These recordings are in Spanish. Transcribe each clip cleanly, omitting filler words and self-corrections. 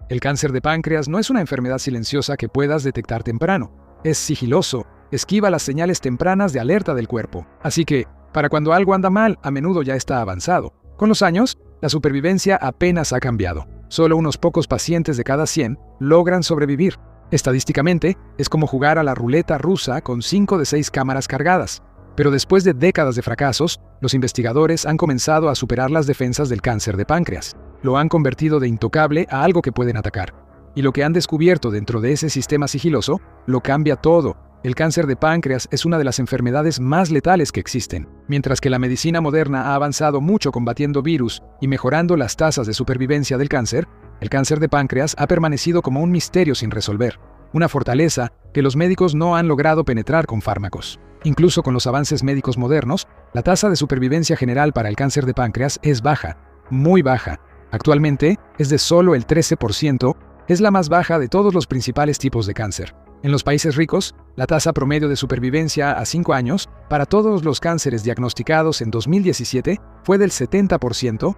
El cáncer de páncreas no es una enfermedad silenciosa que puedas detectar temprano. Es sigiloso, esquiva las señales tempranas de alerta del cuerpo. Así que, para cuando algo anda mal, a menudo ya está avanzado. Con los años, la supervivencia apenas ha cambiado. Solo unos pocos pacientes de cada 100 logran sobrevivir. Estadísticamente, es como jugar a la ruleta rusa con 5 de 6 cámaras cargadas. Pero después de décadas de fracasos, los investigadores han comenzado a superar las defensas del cáncer de páncreas. Lo han convertido de intocable a algo que pueden atacar. Y lo que han descubierto dentro de ese sistema sigiloso lo cambia todo. El cáncer de páncreas es una de las enfermedades más letales que existen. Mientras que la medicina moderna ha avanzado mucho combatiendo virus y mejorando las tasas de supervivencia del cáncer, el cáncer de páncreas ha permanecido como un misterio sin resolver, una fortaleza que los médicos no han logrado penetrar con fármacos. Incluso con los avances médicos modernos, la tasa de supervivencia general para el cáncer de páncreas es baja, muy baja. Actualmente es de solo el 13%, es la más baja de todos los principales tipos de cáncer. En los países ricos, la tasa promedio de supervivencia a 5 años para todos los cánceres diagnosticados en 2017 fue del 70%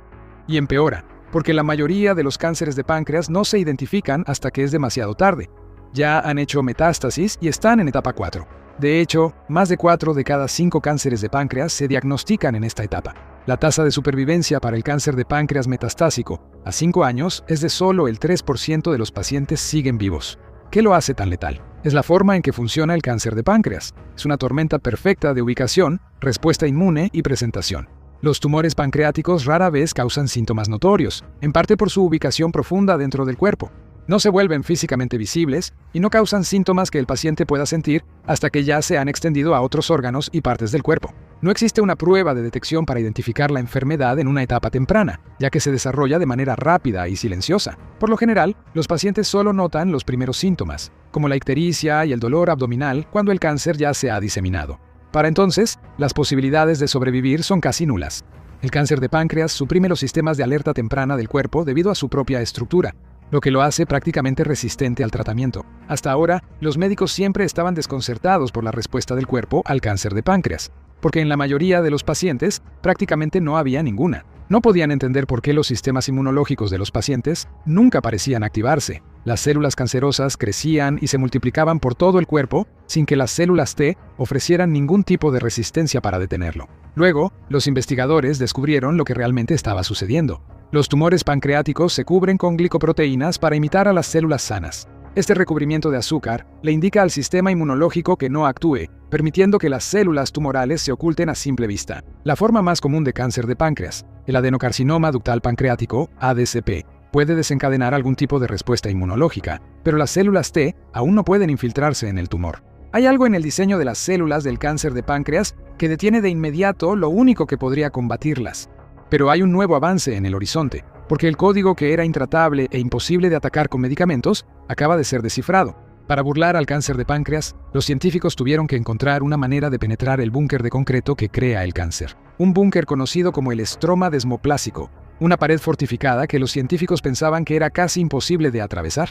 y empeora, porque la mayoría de los cánceres de páncreas no se identifican hasta que es demasiado tarde. Ya han hecho metástasis y están en etapa 4. De hecho, más de 4 de cada 5 cánceres de páncreas se diagnostican en esta etapa. La tasa de supervivencia para el cáncer de páncreas metastásico a 5 años es de solo el 3% de los pacientes siguen vivos. ¿Qué lo hace tan letal? Es la forma en que funciona el cáncer de páncreas. Es una tormenta perfecta de ubicación, respuesta inmune y presentación. Los tumores pancreáticos rara vez causan síntomas notorios, en parte por su ubicación profunda dentro del cuerpo. No se vuelven físicamente visibles y no causan síntomas que el paciente pueda sentir hasta que ya se han extendido a otros órganos y partes del cuerpo. No existe una prueba de detección para identificar la enfermedad en una etapa temprana, ya que se desarrolla de manera rápida y silenciosa. Por lo general, los pacientes solo notan los primeros síntomas, como la ictericia y el dolor abdominal, cuando el cáncer ya se ha diseminado. Para entonces, las posibilidades de sobrevivir son casi nulas. El cáncer de páncreas suprime los sistemas de alerta temprana del cuerpo debido a su propia estructura, lo que lo hace prácticamente resistente al tratamiento. Hasta ahora, los médicos siempre estaban desconcertados por la respuesta del cuerpo al cáncer de páncreas, porque en la mayoría de los pacientes prácticamente no había ninguna. No podían entender por qué los sistemas inmunológicos de los pacientes nunca parecían activarse. Las células cancerosas crecían y se multiplicaban por todo el cuerpo sin que las células T ofrecieran ningún tipo de resistencia para detenerlo. Luego, los investigadores descubrieron lo que realmente estaba sucediendo. Los tumores pancreáticos se cubren con glicoproteínas para imitar a las células sanas. Este recubrimiento de azúcar le indica al sistema inmunológico que no actúe, permitiendo que las células tumorales se oculten a simple vista. La forma más común de cáncer de páncreas, el adenocarcinoma ductal pancreático, ADCP, puede desencadenar algún tipo de respuesta inmunológica, pero las células T aún no pueden infiltrarse en el tumor. Hay algo en el diseño de las células del cáncer de páncreas que detiene de inmediato lo único que podría combatirlas. Pero hay un nuevo avance en el horizonte, porque el código que era intratable e imposible de atacar con medicamentos acaba de ser descifrado. Para burlar al cáncer de páncreas, los científicos tuvieron que encontrar una manera de penetrar el búnker de concreto que crea el cáncer. Un búnker conocido como el estroma desmoplásico, una pared fortificada que los científicos pensaban que era casi imposible de atravesar.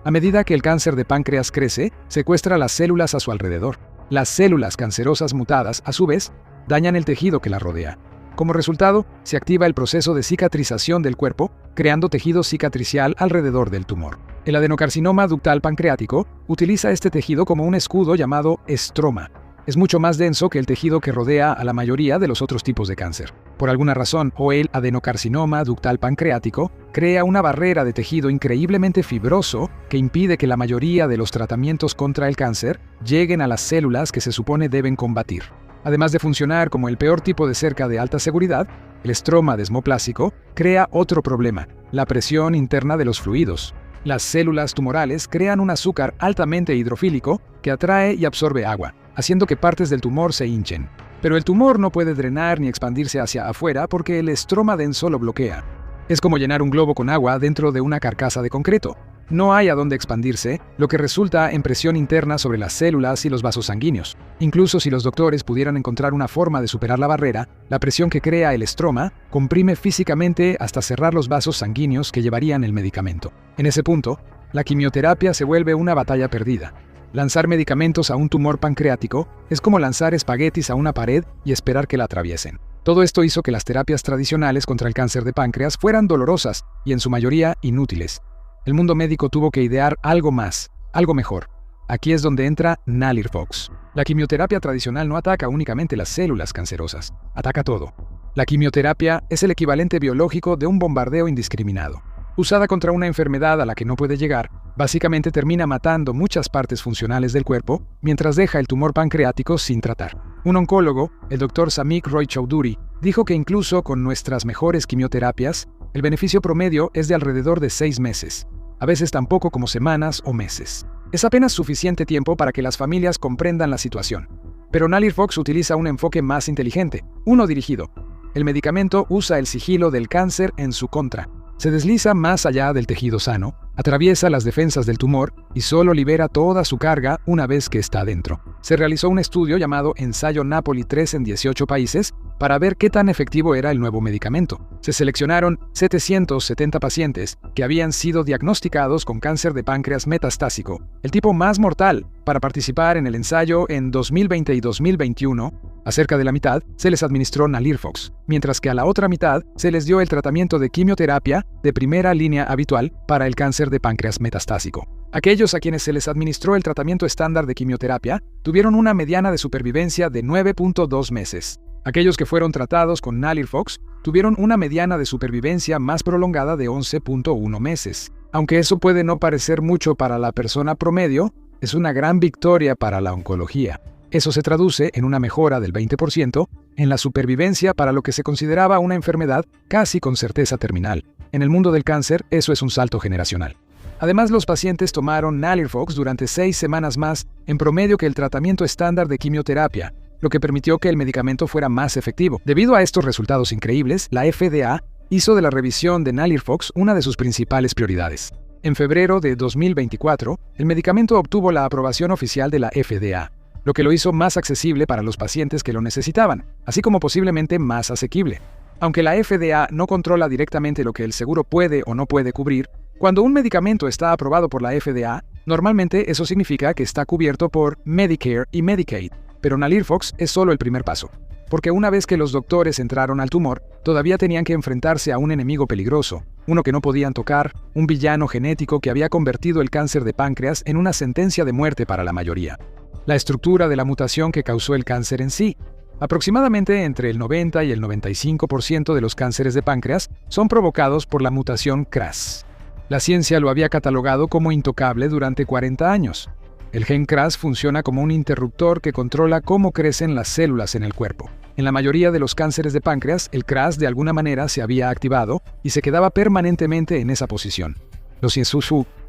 A medida que el cáncer de páncreas crece, secuestra las células a su alrededor. Las células cancerosas mutadas, a su vez, dañan el tejido que la rodea. Como resultado, se activa el proceso de cicatrización del cuerpo, creando tejido cicatricial alrededor del tumor. El adenocarcinoma ductal pancreático utiliza este tejido como un escudo llamado estroma. Es mucho más denso que el tejido que rodea a la mayoría de los otros tipos de cáncer. Por alguna razón, el adenocarcinoma ductal pancreático crea una barrera de tejido increíblemente fibroso que impide que la mayoría de los tratamientos contra el cáncer lleguen a las células que se supone deben combatir. Además de funcionar como el peor tipo de cerca de alta seguridad, el estroma desmoplásico crea otro problema, la presión interna de los fluidos. Las células tumorales crean un azúcar altamente hidrofílico que atrae y absorbe agua, haciendo que partes del tumor se hinchen. Pero el tumor no puede drenar ni expandirse hacia afuera porque el estroma denso lo bloquea. Es como llenar un globo con agua dentro de una carcasa de concreto. No hay a dónde expandirse, lo que resulta en presión interna sobre las células y los vasos sanguíneos. Incluso si los doctores pudieran encontrar una forma de superar la barrera, la presión que crea el estroma comprime físicamente hasta cerrar los vasos sanguíneos que llevarían el medicamento. En ese punto, la quimioterapia se vuelve una batalla perdida. Lanzar medicamentos a un tumor pancreático es como lanzar espaguetis a una pared y esperar que la atraviesen. Todo esto hizo que las terapias tradicionales contra el cáncer de páncreas fueran dolorosas y en su mayoría inútiles. El mundo médico tuvo que idear algo más, algo mejor. Aquí es donde entra NALIRIFOX. La quimioterapia tradicional no ataca únicamente las células cancerosas, ataca todo. La quimioterapia es el equivalente biológico de un bombardeo indiscriminado. Usada contra una enfermedad a la que no puede llegar, básicamente termina matando muchas partes funcionales del cuerpo mientras deja el tumor pancreático sin tratar. Un oncólogo, el Dr. Samik Roy Chaudhuri, dijo que incluso con nuestras mejores quimioterapias, el beneficio promedio es de alrededor de 6 meses, a veces tan poco como semanas o meses. Es apenas suficiente tiempo para que las familias comprendan la situación. Pero NALIRIFOX utiliza un enfoque más inteligente, uno dirigido. El medicamento usa el sigilo del cáncer en su contra. Se desliza más allá del tejido sano, atraviesa las defensas del tumor y solo libera toda su carga una vez que está dentro. Se realizó un estudio llamado Ensayo Napoli 3 en 18 países para ver qué tan efectivo era el nuevo medicamento. Se seleccionaron 770 pacientes que habían sido diagnosticados con cáncer de páncreas metastásico, el tipo más mortal, para participar en el ensayo en 2020 y 2021. A cerca de la mitad se les administró NALIRIFOX, mientras que a la otra mitad se les dio el tratamiento de quimioterapia de primera línea habitual para el cáncer de páncreas metastásico. Aquellos a quienes se les administró el tratamiento estándar de quimioterapia tuvieron una mediana de supervivencia de 9.2 meses. Aquellos que fueron tratados con NALIRIFOX tuvieron una mediana de supervivencia más prolongada de 11.1 meses. Aunque eso puede no parecer mucho para la persona promedio, es una gran victoria para la oncología. Eso se traduce en una mejora del 20% en la supervivencia para lo que se consideraba una enfermedad casi con certeza terminal. En el mundo del cáncer, eso es un salto generacional. Además, los pacientes tomaron NALIRIFOX durante 6 semanas más en promedio que el tratamiento estándar de quimioterapia, lo que permitió que el medicamento fuera más efectivo. Debido a estos resultados increíbles, la FDA hizo de la revisión de NALIRIFOX una de sus principales prioridades. En febrero de 2024, el medicamento obtuvo la aprobación oficial de la FDA, lo que lo hizo más accesible para los pacientes que lo necesitaban, así como posiblemente más asequible. Aunque la FDA no controla directamente lo que el seguro puede o no puede cubrir, cuando un medicamento está aprobado por la FDA, normalmente eso significa que está cubierto por Medicare y Medicaid. Pero NALIRIFOX es solo el primer paso, porque una vez que los doctores entraron al tumor, todavía tenían que enfrentarse a un enemigo peligroso, uno que no podían tocar, un villano genético que había convertido el cáncer de páncreas en una sentencia de muerte para la mayoría. La estructura de la mutación que causó el cáncer en sí. Aproximadamente entre el 90 y el 95% de los cánceres de páncreas son provocados por la mutación KRAS. La ciencia lo había catalogado como intocable durante 40 años. El gen KRAS funciona como un interruptor que controla cómo crecen las células en el cuerpo. En la mayoría de los cánceres de páncreas, el KRAS de alguna manera se había activado y se quedaba permanentemente en esa posición. Los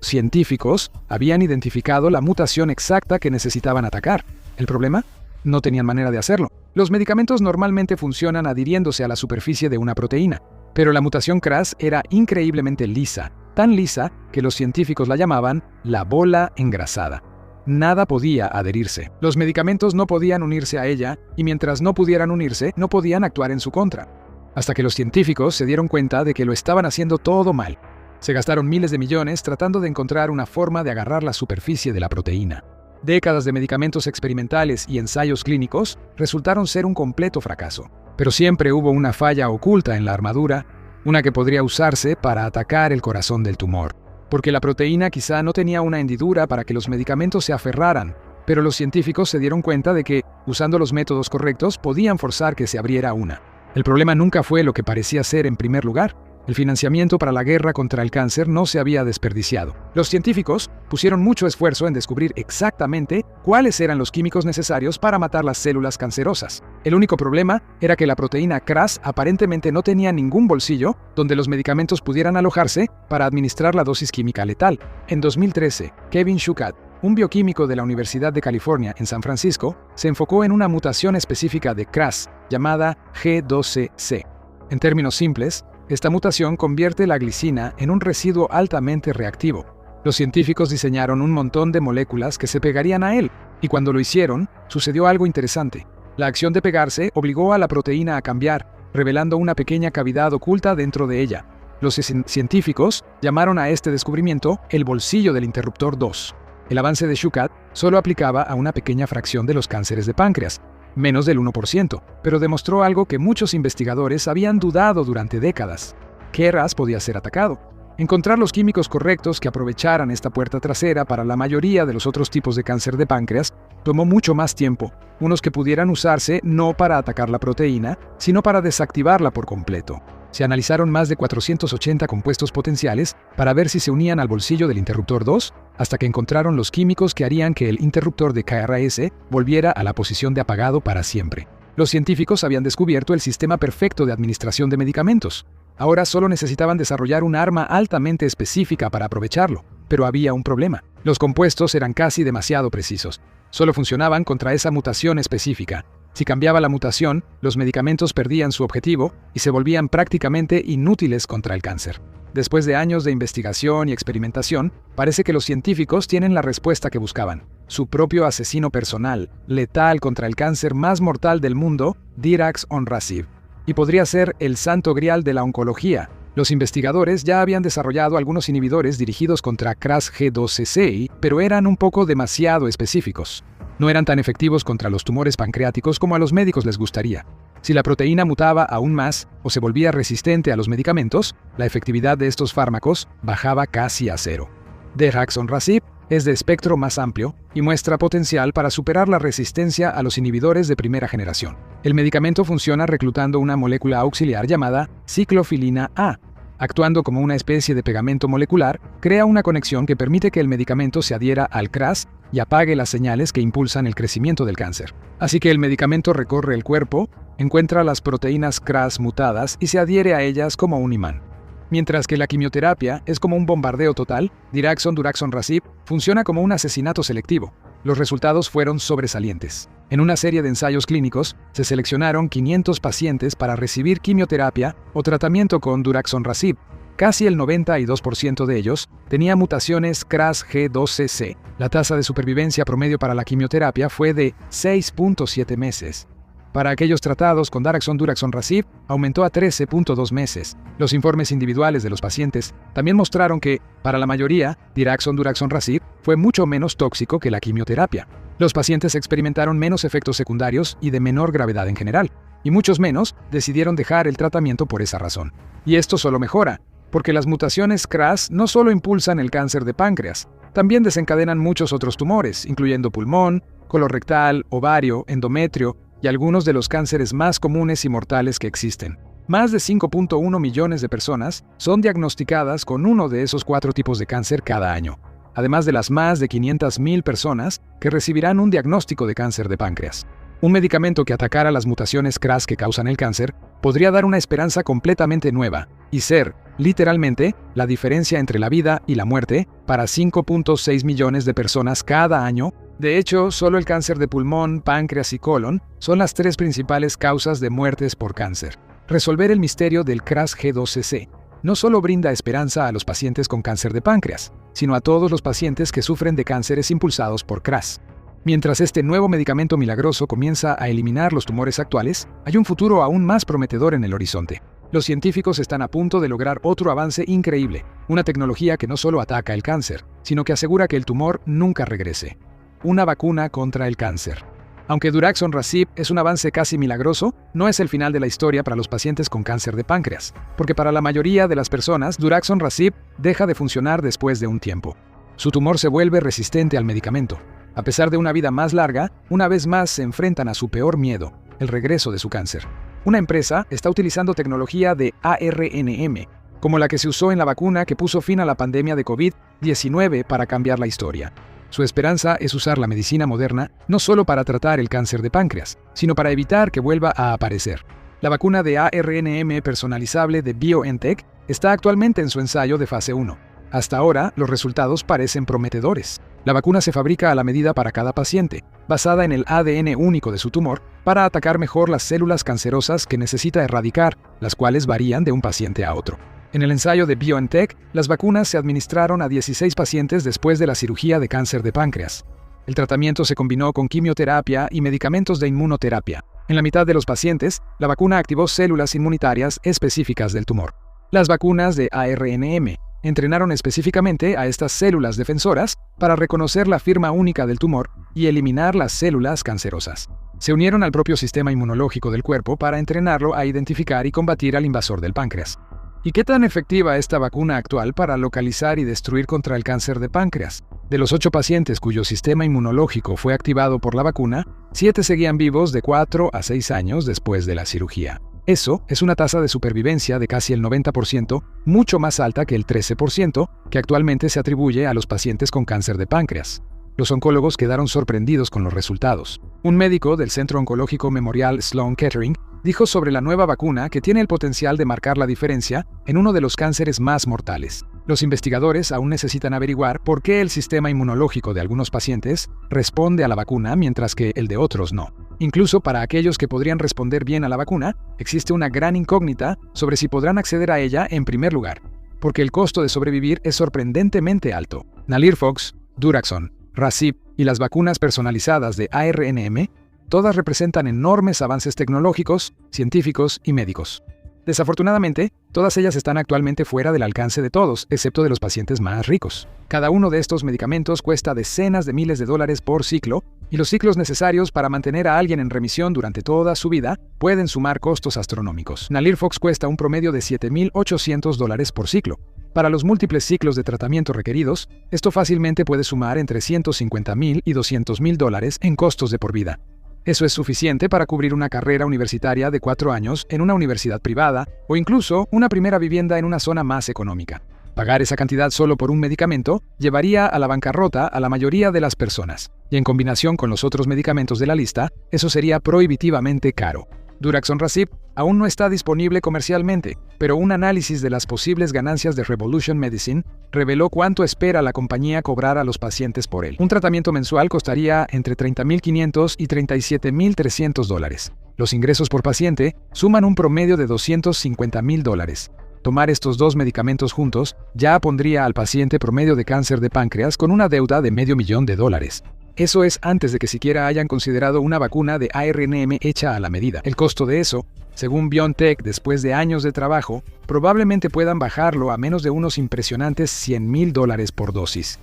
científicos habían identificado la mutación exacta que necesitaban atacar. ¿El problema? No tenían manera de hacerlo. Los medicamentos normalmente funcionan adhiriéndose a la superficie de una proteína, pero la mutación KRAS era increíblemente lisa, tan lisa que los científicos la llamaban la bola engrasada. Nada podía adherirse. Los medicamentos no podían unirse a ella, y mientras no pudieran unirse, no podían actuar en su contra. Hasta que los científicos se dieron cuenta de que lo estaban haciendo todo mal. Se gastaron miles de millones tratando de encontrar una forma de agarrar la superficie de la proteína. Décadas de medicamentos experimentales y ensayos clínicos resultaron ser un completo fracaso. Pero siempre hubo una falla oculta en la armadura, una que podría usarse para atacar el corazón del tumor. Porque la proteína quizá no tenía una hendidura para que los medicamentos se aferraran, pero los científicos se dieron cuenta de que, usando los métodos correctos, podían forzar que se abriera una. El problema nunca fue lo que parecía ser en primer lugar. El financiamiento para la guerra contra el cáncer no se había desperdiciado. Los científicos pusieron mucho esfuerzo en descubrir exactamente cuáles eran los químicos necesarios para matar las células cancerosas. El único problema era que la proteína KRAS aparentemente no tenía ningún bolsillo donde los medicamentos pudieran alojarse para administrar la dosis química letal. En 2013, Kevin Schuchat, un bioquímico de la Universidad de California en San Francisco, se enfocó en una mutación específica de KRAS llamada G12C. En términos simples, esta mutación convierte la glicina en un residuo altamente reactivo. Los científicos diseñaron un montón de moléculas que se pegarían a él, y cuando lo hicieron, sucedió algo interesante. La acción de pegarse obligó a la proteína a cambiar, revelando una pequeña cavidad oculta dentro de ella. Los científicos llamaron a este descubrimiento el bolsillo del interruptor 2. El avance de Schuchat solo aplicaba a una pequeña fracción de los cánceres de páncreas, menos del 1%, pero demostró algo que muchos investigadores habían dudado durante décadas. ¿Qué RAS podía ser atacado? Encontrar los químicos correctos que aprovecharan esta puerta trasera para la mayoría de los otros tipos de cáncer de páncreas tomó mucho más tiempo, unos que pudieran usarse no para atacar la proteína, sino para desactivarla por completo. Se analizaron más de 480 compuestos potenciales para ver si se unían al bolsillo del interruptor 2, hasta que encontraron los químicos que harían que el interruptor de KRAS volviera a la posición de apagado para siempre. Los científicos habían descubierto el sistema perfecto de administración de medicamentos. Ahora solo necesitaban desarrollar un arma altamente específica para aprovecharlo. Pero había un problema. Los compuestos eran casi demasiado precisos. Solo funcionaban contra esa mutación específica. Si cambiaba la mutación, los medicamentos perdían su objetivo y se volvían prácticamente inútiles contra el cáncer. Después de años de investigación y experimentación, parece que los científicos tienen la respuesta que buscaban. Su propio asesino personal, letal contra el cáncer más mortal del mundo, diraxonrasib. Y podría ser el santo grial de la oncología. Los investigadores ya habían desarrollado algunos inhibidores dirigidos contra KRAS G12C, pero eran un poco demasiado específicos. No eran tan efectivos contra los tumores pancreáticos como a los médicos les gustaría. Si la proteína mutaba aún más o se volvía resistente a los medicamentos, la efectividad de estos fármacos bajaba casi a cero. Diraxonrasib es de espectro más amplio y muestra potencial para superar la resistencia a los inhibidores de primera generación. El medicamento funciona reclutando una molécula auxiliar llamada ciclofilina A. Actuando como una especie de pegamento molecular, crea una conexión que permite que el medicamento se adhiera al KRAS y apague las señales que impulsan el crecimiento del cáncer. Así que el medicamento recorre el cuerpo, encuentra las proteínas KRAS mutadas y se adhiere a ellas como un imán. Mientras que la quimioterapia es como un bombardeo total, diraxonrasib funciona como un asesinato selectivo. Los resultados fueron sobresalientes. En una serie de ensayos clínicos, se seleccionaron 500 pacientes para recibir quimioterapia o tratamiento con diraxonrasib. Casi el 92% de ellos tenía mutaciones KRAS G12C. La tasa de supervivencia promedio para la quimioterapia fue de 6.7 meses. Para aquellos tratados con diraxonrasib, aumentó a 13.2 meses. Los informes individuales de los pacientes también mostraron que, para la mayoría, diraxonrasib fue mucho menos tóxico que la quimioterapia. Los pacientes experimentaron menos efectos secundarios y de menor gravedad en general, y muchos menos decidieron dejar el tratamiento por esa razón. Y esto solo mejora, porque las mutaciones KRAS no solo impulsan el cáncer de páncreas, también desencadenan muchos otros tumores, incluyendo pulmón, colorectal, ovario, endometrio, y algunos de los cánceres más comunes y mortales que existen. Más de 5.1 millones de personas son diagnosticadas con uno de esos 4 tipos de cáncer cada año, además de las más de 500.000 personas que recibirán un diagnóstico de cáncer de páncreas. Un medicamento que atacara las mutaciones KRAS que causan el cáncer podría dar una esperanza completamente nueva y ser, literalmente, la diferencia entre la vida y la muerte para 5.6 millones de personas cada año. De hecho, solo el cáncer de pulmón, páncreas y colon son las 3 principales causas de muertes por cáncer. Resolver el misterio del KRAS G12C no solo brinda esperanza a los pacientes con cáncer de páncreas, sino a todos los pacientes que sufren de cánceres impulsados por KRAS. Mientras este nuevo medicamento milagroso comienza a eliminar los tumores actuales, hay un futuro aún más prometedor en el horizonte. Los científicos están a punto de lograr otro avance increíble, una tecnología que no solo ataca el cáncer, sino que asegura que el tumor nunca regrese. Una vacuna contra el cáncer. Aunque diraxonrasib es un avance casi milagroso, no es el final de la historia para los pacientes con cáncer de páncreas, porque para la mayoría de las personas, diraxonrasib deja de funcionar después de un tiempo. Su tumor se vuelve resistente al medicamento. A pesar de una vida más larga, una vez más se enfrentan a su peor miedo, el regreso de su cáncer. Una empresa está utilizando tecnología de ARNM, como la que se usó en la vacuna que puso fin a la pandemia de COVID-19 para cambiar la historia. Su esperanza es usar la medicina moderna no solo para tratar el cáncer de páncreas, sino para evitar que vuelva a aparecer. La vacuna de ARNM personalizable de BioNTech está actualmente en su ensayo de fase 1. Hasta ahora, los resultados parecen prometedores. La vacuna se fabrica a la medida para cada paciente, basada en el ADN único de su tumor, para atacar mejor las células cancerosas que necesita erradicar, las cuales varían de un paciente a otro. En el ensayo de BioNTech, las vacunas se administraron a 16 pacientes después de la cirugía de cáncer de páncreas. El tratamiento se combinó con quimioterapia y medicamentos de inmunoterapia. En la mitad de los pacientes, la vacuna activó células inmunitarias específicas del tumor. Las vacunas de ARNM entrenaron específicamente a estas células defensoras para reconocer la firma única del tumor y eliminar las células cancerosas. Se unieron al propio sistema inmunológico del cuerpo para entrenarlo a identificar y combatir al invasor del páncreas. ¿Y qué tan efectiva esta vacuna actual para localizar y destruir contra el cáncer de páncreas? De los 8 pacientes cuyo sistema inmunológico fue activado por la vacuna, 7 seguían vivos de 4 a 6 años después de la cirugía. Eso es una tasa de supervivencia de casi el 90%, mucho más alta que el 13% que actualmente se atribuye a los pacientes con cáncer de páncreas. Los oncólogos quedaron sorprendidos con los resultados. Un médico del Centro Oncológico Memorial Sloan Kettering dijo sobre la nueva vacuna que tiene el potencial de marcar la diferencia en uno de los cánceres más mortales. Los investigadores aún necesitan averiguar por qué el sistema inmunológico de algunos pacientes responde a la vacuna mientras que el de otros no. Incluso para aquellos que podrían responder bien a la vacuna, existe una gran incógnita sobre si podrán acceder a ella en primer lugar, porque el costo de sobrevivir es sorprendentemente alto. NALIRIFOX, Duraxon, Razib y las vacunas personalizadas de ARNM, todas representan enormes avances tecnológicos, científicos y médicos. Desafortunadamente, todas ellas están actualmente fuera del alcance de todos, excepto de los pacientes más ricos. Cada uno de estos medicamentos cuesta decenas de miles de dólares por ciclo, y los ciclos necesarios para mantener a alguien en remisión durante toda su vida pueden sumar costos astronómicos. NALIRIFOX cuesta un promedio de $7,800 por ciclo. Para los múltiples ciclos de tratamiento requeridos, esto fácilmente puede sumar entre $150,000 y $200,000 en costos de por vida. Eso es suficiente para cubrir una carrera universitaria de 4 años en una universidad privada o incluso una primera vivienda en una zona más económica. Pagar esa cantidad solo por un medicamento llevaría a la bancarrota a la mayoría de las personas, y en combinación con los otros medicamentos de la lista, eso sería prohibitivamente caro. Duraxon Razib aún no está disponible comercialmente, pero un análisis de las posibles ganancias de Revolution Medicine reveló cuánto espera la compañía cobrar a los pacientes por él. Un tratamiento mensual costaría entre $30,500 y $37,300. Los ingresos por paciente suman un promedio de $250,000. Tomar estos dos medicamentos juntos ya pondría al paciente promedio de cáncer de páncreas con una deuda de $500,000. Eso es antes de que siquiera hayan considerado una vacuna de ARNM hecha a la medida. El costo de eso, según BioNTech, después de años de trabajo, probablemente puedan bajarlo a menos de unos impresionantes $100,000 por dosis.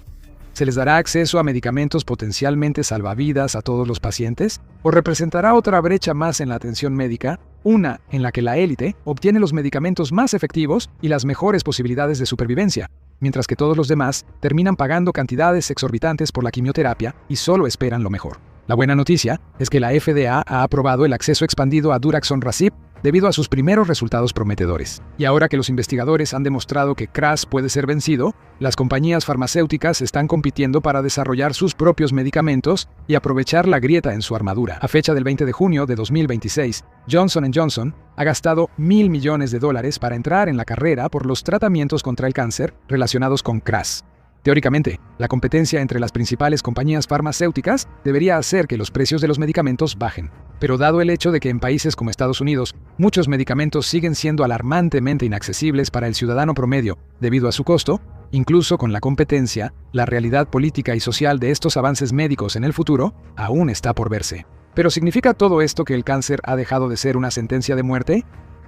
¿Se les dará acceso a medicamentos potencialmente salvavidas a todos los pacientes? ¿O representará otra brecha más en la atención médica? Una en la que la élite obtiene los medicamentos más efectivos y las mejores posibilidades de supervivencia, mientras que todos los demás terminan pagando cantidades exorbitantes por la quimioterapia y solo esperan lo mejor. La buena noticia es que la FDA ha aprobado el acceso expandido a Duraxon Razib debido a sus primeros resultados prometedores. Y ahora que los investigadores han demostrado que CRAS puede ser vencido, las compañías farmacéuticas están compitiendo para desarrollar sus propios medicamentos y aprovechar la grieta en su armadura. A fecha del 20 de junio de 2026, Johnson & Johnson ha gastado $1,000 millones para entrar en la carrera por los tratamientos contra el cáncer relacionados con CRAS. Teóricamente, la competencia entre las principales compañías farmacéuticas debería hacer que los precios de los medicamentos bajen. Pero dado el hecho de que en países como Estados Unidos, muchos medicamentos siguen siendo alarmantemente inaccesibles para el ciudadano promedio debido a su costo, incluso con la competencia, la realidad política y social de estos avances médicos en el futuro aún está por verse. ¿Pero significa todo esto que el cáncer ha dejado de ser una sentencia de muerte?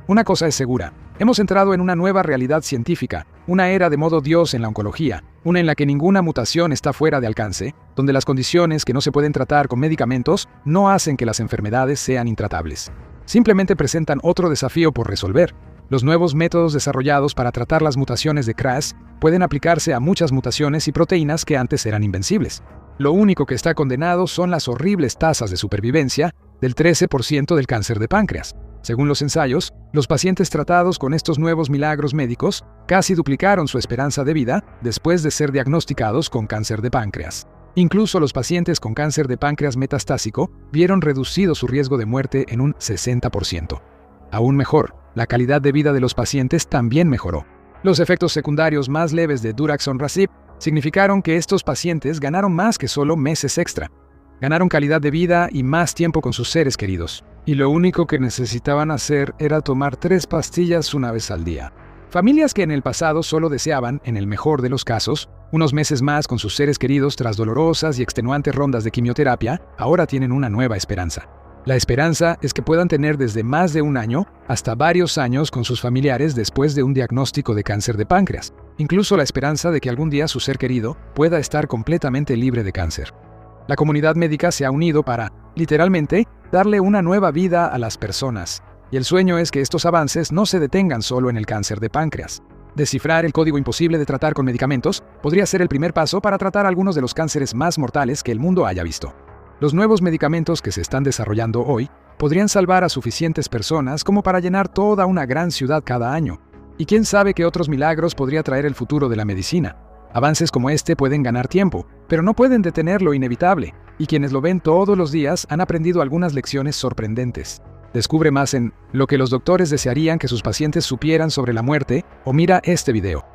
Una cosa es segura, hemos entrado en una nueva realidad científica, una era de modo Dios en la oncología, una en la que ninguna mutación está fuera de alcance, donde las condiciones que no se pueden tratar con medicamentos no hacen que las enfermedades sean intratables. Simplemente presentan otro desafío por resolver. Los nuevos métodos desarrollados para tratar las mutaciones de CRAS pueden aplicarse a muchas mutaciones y proteínas que antes eran invencibles. Lo único que está condenado son las horribles tasas de supervivencia del 13% del cáncer de páncreas. Según los ensayos, los pacientes tratados con estos nuevos milagros médicos casi duplicaron su esperanza de vida después de ser diagnosticados con cáncer de páncreas. Incluso los pacientes con cáncer de páncreas metastásico vieron reducido su riesgo de muerte en un 60%. Aún mejor, la calidad de vida de los pacientes también mejoró. Los efectos secundarios más leves de Duraxon Razib significaron que estos pacientes ganaron más que solo meses extra. Ganaron calidad de vida y más tiempo con sus seres queridos. Y lo único que necesitaban hacer era tomar 3 pastillas una vez al día. Familias que en el pasado solo deseaban, en el mejor de los casos, unos meses más con sus seres queridos tras dolorosas y extenuantes rondas de quimioterapia, ahora tienen una nueva esperanza. La esperanza es que puedan tener desde más de un año hasta varios años con sus familiares después de un diagnóstico de cáncer de páncreas. Incluso la esperanza de que algún día su ser querido pueda estar completamente libre de cáncer. La comunidad médica se ha unido para, literalmente, darle una nueva vida a las personas. Y el sueño es que estos avances no se detengan solo en el cáncer de páncreas. Descifrar el código imposible de tratar con medicamentos podría ser el primer paso para tratar algunos de los cánceres más mortales que el mundo haya visto. Los nuevos medicamentos que se están desarrollando hoy podrían salvar a suficientes personas como para llenar toda una gran ciudad cada año. Y quién sabe qué otros milagros podría traer el futuro de la medicina. Avances como este pueden ganar tiempo, pero no pueden detener lo inevitable, y quienes lo ven todos los días han aprendido algunas lecciones sorprendentes. Descubre más en Lo que los doctores desearían que sus pacientes supieran sobre la muerte, o mira este video.